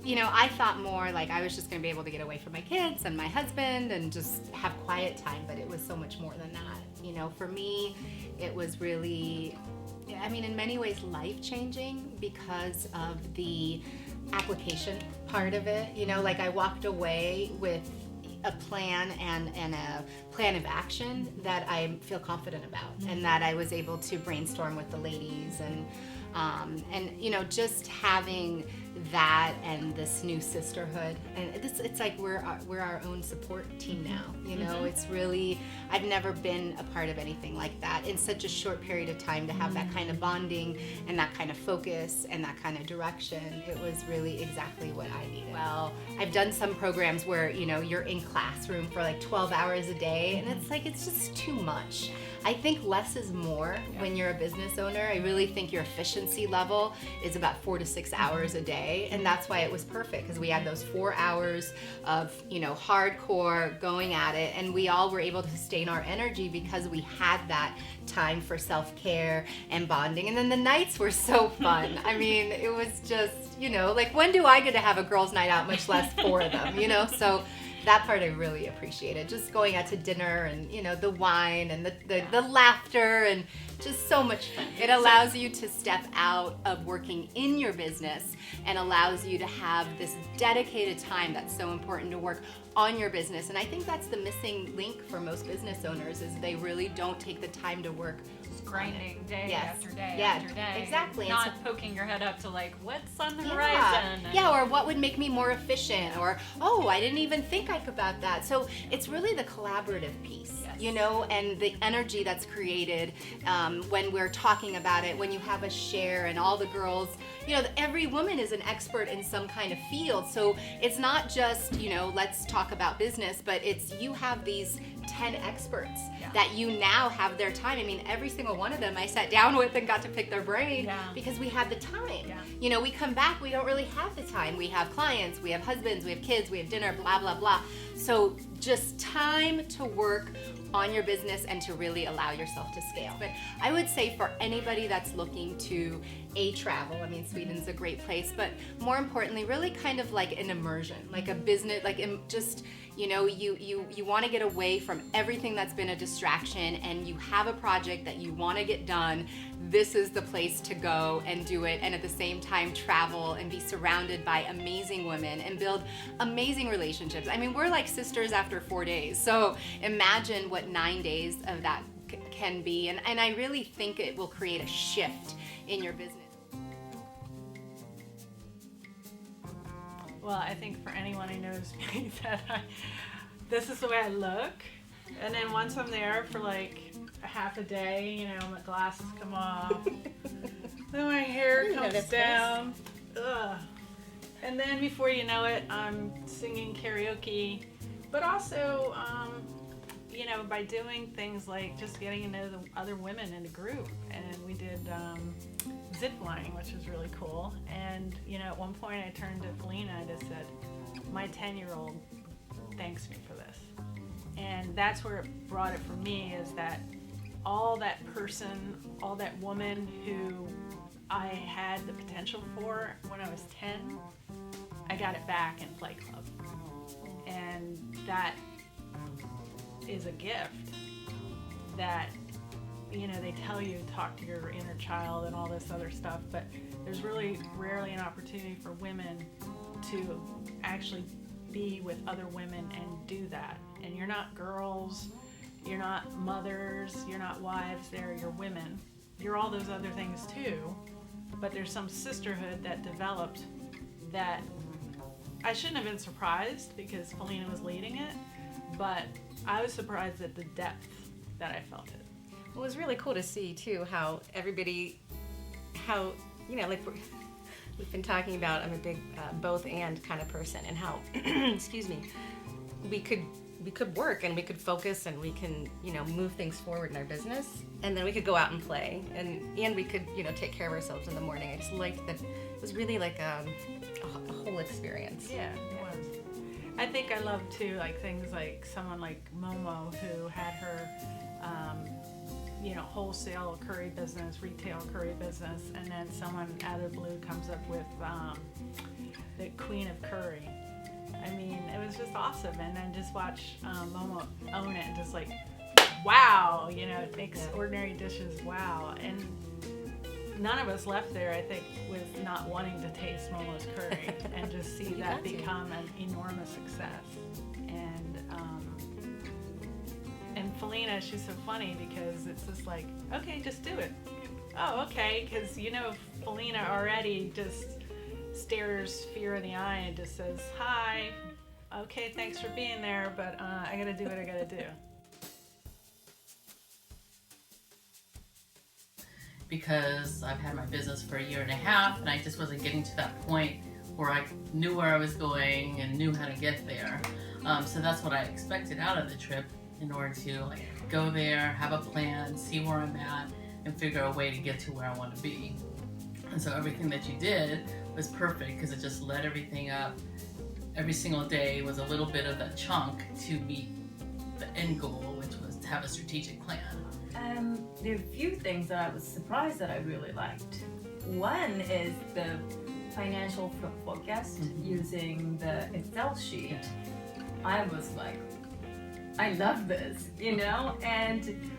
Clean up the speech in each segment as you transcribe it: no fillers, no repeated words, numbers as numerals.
I thought more like I was just going to be able to get away from my kids and my husband and just have quiet time, but it was so much more than that. For me, it was really, in many ways life-changing because of the application part of it. Like I walked away with a plan and a plan of action that I feel confident about, and that I was able to brainstorm with the ladies and just having that and this new sisterhood, and it's like we're our own support team now. It's really, I've never been a part of anything like that in such a short period of time, to have that kind of bonding and that kind of focus and that kind of direction. It was really exactly what I needed. Well, I've done some programs where you're in classroom for like 12 hours a day, and it's just too much. I think less is more when you're a business owner. I really think your efficiency level is about 4 to 6 hours a day, and that's why it was perfect, because we had those 4 hours of hardcore going at it, and we all were able to sustain our energy because we had that time for self-care and bonding. And then the nights were so fun. It was just like, when do I get to have a girls' night out, much less 4 of them? So that part I really appreciated, just going out to dinner and the wine and the laughter, and just so much fun. It allows you to step out of working in your business and allows you to have this dedicated time that's so important to work on your business. And I think that's the missing link for most business owners, is they really don't take the time to work. Grinding day after day after day. Exactly. Not poking your head up to like, what's on the horizon? Or what would make me more efficient, or, oh, I didn't even think about that. So it's really the collaborative piece, and the energy that's created when we're talking about it, when you have a share and all the girls, every woman is an expert in some kind of field. So it's not just, let's talk about business, but it's, you have these 10 experts that you now have their time. Every single one of them I sat down with and got to pick their brain because we had the time. We come back, we don't really have the time. We have clients, we have husbands, we have kids, we have dinner, blah, blah, blah. So just time to work on your business and to really allow yourself to scale. But I would say for anybody that's looking to travel, Sweden's a great place, but more importantly, really kind of like an immersion, like a business, like just, you want to get away from everything that's been a distraction, and you have a project that you want to get done. This is the place to go and do it, and at the same time travel and be surrounded by amazing women and build amazing relationships. We're like sisters after 4 days, so imagine what 9 days of that can be, and I really think it will create a shift in your business. Well, I think for anyone who knows me, that this is the way I look, and then once I'm there for like a half a day, my glasses come off, then my hair comes down, and then before you know it, I'm singing karaoke, but also, by doing things like just getting to know the other women in the group, and we did zip lining, which was really cool. And at one point I turned to Felena and just said, my 10-year-old thanks me for this. And that's where it brought it for me, is that all that person, all that woman who I had the potential for when I was 10, I got it back in Flight Club. And that is a gift that, they tell you talk to your inner child and all this other stuff, but there's really rarely an opportunity for women to actually be with other women and do that. And you're not girls, you're not mothers, you're not wives, you're women. You're all those other things too, but there's some sisterhood that developed that I shouldn't have been surprised, because Felena was leading it, but I was surprised at the depth that I felt it. It was really cool to see too how everybody, like we've been talking about, I'm a big both and kind of person, and how excuse me, we could work and we could focus and we can move things forward in our business, and then we could go out and play, and we could take care of ourselves in the morning. I just liked that. It was really like a whole experience. Yeah, it was. I think I love too, like things like someone like Momo, who had her wholesale curry business, retail curry business, and then someone out of the blue comes up with the queen of curry. I mean, it was just awesome. And then just watch Momo own it and just like, wow, you know, it makes ordinary dishes wow. And none of us left there, I think, with not wanting to taste Momo's curry and just see that become an enormous success. And Felena, she's so funny because it's just like, okay, just do it. Oh, okay, because you know Felena already just stares fear in the eye and just says, hi, okay, thanks for being there, but I gotta do what I gotta do. Because I've had my business for 1.5 years and I just wasn't getting to that point where I knew where I was going and knew how to get there. So that's what I expected out of the trip, in order to like go there, have a plan, see where I'm at, and figure a way to get to where I want to be. And so everything that you did was perfect because it just led everything up. Every single day was a little bit of that chunk to meet the end goal, which was to have a strategic plan. There are a few things that I was surprised that I really liked. One is the financial forecast using the Excel sheet. I was like, I love this, you know? And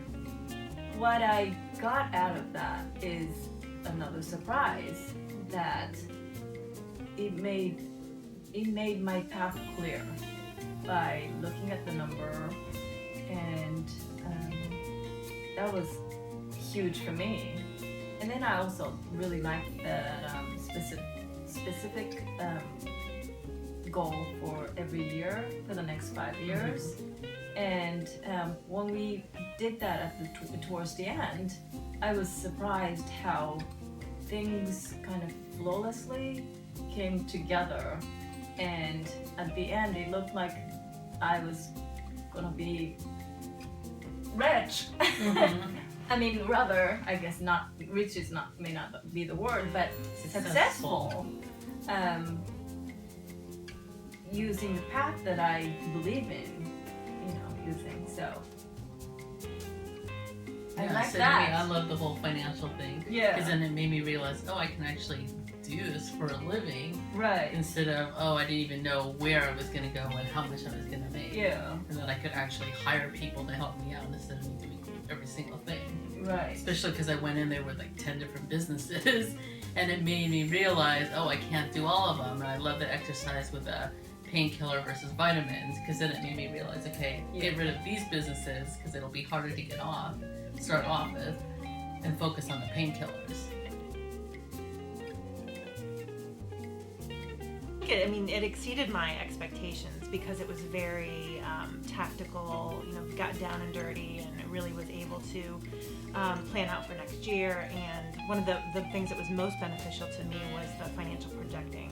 what I got out of that is another surprise, that it made my path clear by looking at the number, and that was huge for me. And then I also really liked the specific goal for every year for the next 5 years. And when we did that towards the end, I was surprised how things kind of flawlessly came together. And at the end, it looked like I was gonna be rich. I mean, rather, I guess not. Rich may not be the word, but successful. Using the path that I believe in, you know, using. So I like so that. To me, I love the whole financial thing. Yeah. Because then it made me realize, oh, I can actually do this for a living. Right. Instead of, oh, I didn't even know where I was going to go and how much I was going to make. Yeah. And that I could actually hire people to help me out instead of me doing every single thing. Right. Especially because I went in there with like 10 different businesses, and it made me realize, oh, I can't do all of them. And I love the exercise with the painkiller versus vitamins, because then it made me realize, okay, get rid of these businesses because it'll be harder to start off with, and focus on the painkillers. I mean, it exceeded my expectations because it was very tactical, you know, got down and dirty, and it really was able to plan out for next year. And one of the things that was most beneficial to me was the financial projecting.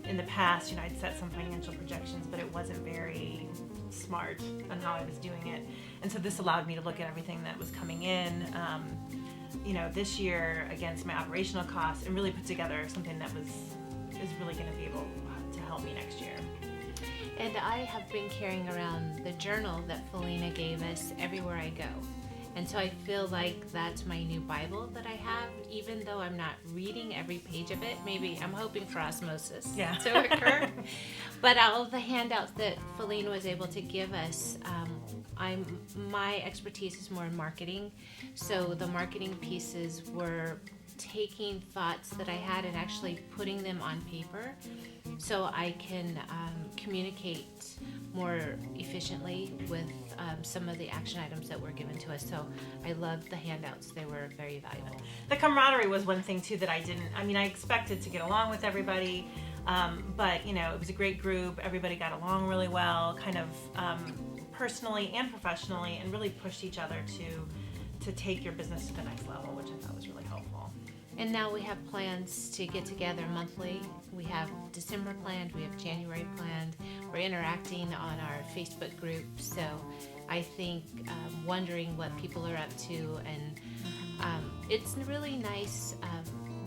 In the past, you know, I'd set some financial projections, but it wasn't very smart on how I was doing it. And so this allowed me to look at everything that was coming in, you know, this year against my operational costs, and really put together something that is really going to be able to help me next year. And I have been carrying around the journal that Felena gave us everywhere I go. And so I feel like that's my new Bible that I have, even though I'm not reading every page of it. Maybe I'm hoping for osmosis to occur. But all of the handouts that Felena was able to give us, my expertise is more in marketing. So the marketing pieces were taking thoughts that I had and actually putting them on paper so I can communicate more efficiently with some of the action items that were given to us. So I loved the handouts. They were very valuable. The camaraderie was one thing too that I expected to get along with everybody, but you know, it was a great group. Everybody got along really well, kind of personally and professionally, and really pushed each other to take your business to the next level, which I thought was really helpful. And now we have plans to get together monthly. We have December planned, we have January planned. We're interacting on our Facebook group, so I think wondering what people are up to, and it's really nice.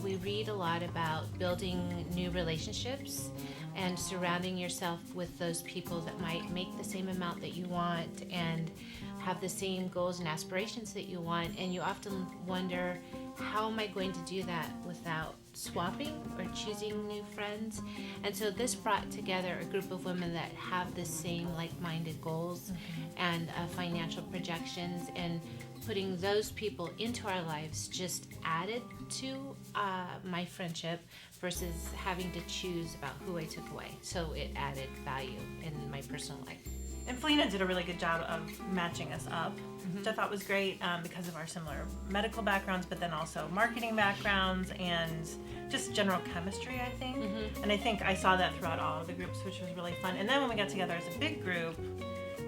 We read a lot about building new relationships and surrounding yourself with those people that might make the same amount that you want and have the same goals and aspirations that you want, and you often wonder, how am I going to do that without swapping or choosing new friends. And so this brought together a group of women that have the same like-minded goals and financial projections, and putting those people into our lives just added to my friendship versus having to choose about who I took away. So it added value in my personal life. And Felena did a really good job of matching us up, which I thought was great because of our similar medical backgrounds, but then also marketing backgrounds and just general chemistry, I think. And I think I saw that throughout all of the groups, which was really fun. And then when we got together as a big group,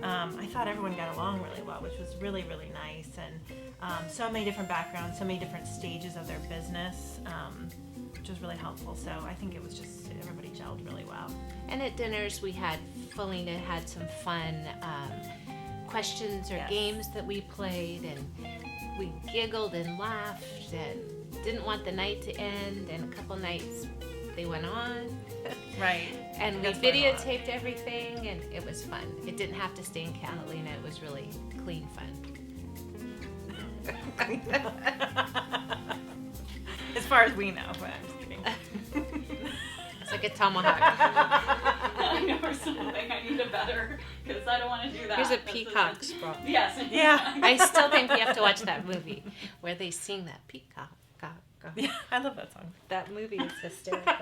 I thought everyone got along really well, which was really, really nice. And so many different backgrounds, so many different stages of their business, which was really helpful. So I think it was just, everybody gelled really well. And at dinners, Felena had some fun questions or games that we played, and we giggled and laughed and didn't want the night to end, and a couple nights they went on. Right. And we That's what I videotaped everything, and it was fun. It didn't have to stay in Catalina. It was really clean fun. As far as we know, but I'm just kidding. It's like a tomahawk. I know or something. I need a better, because I don't want to do that. Here's a That's peacock sprawl. Yes. Yeah. I still think we have to watch that movie where they sing that peacock. Yeah, I love that song. That movie is hysterical.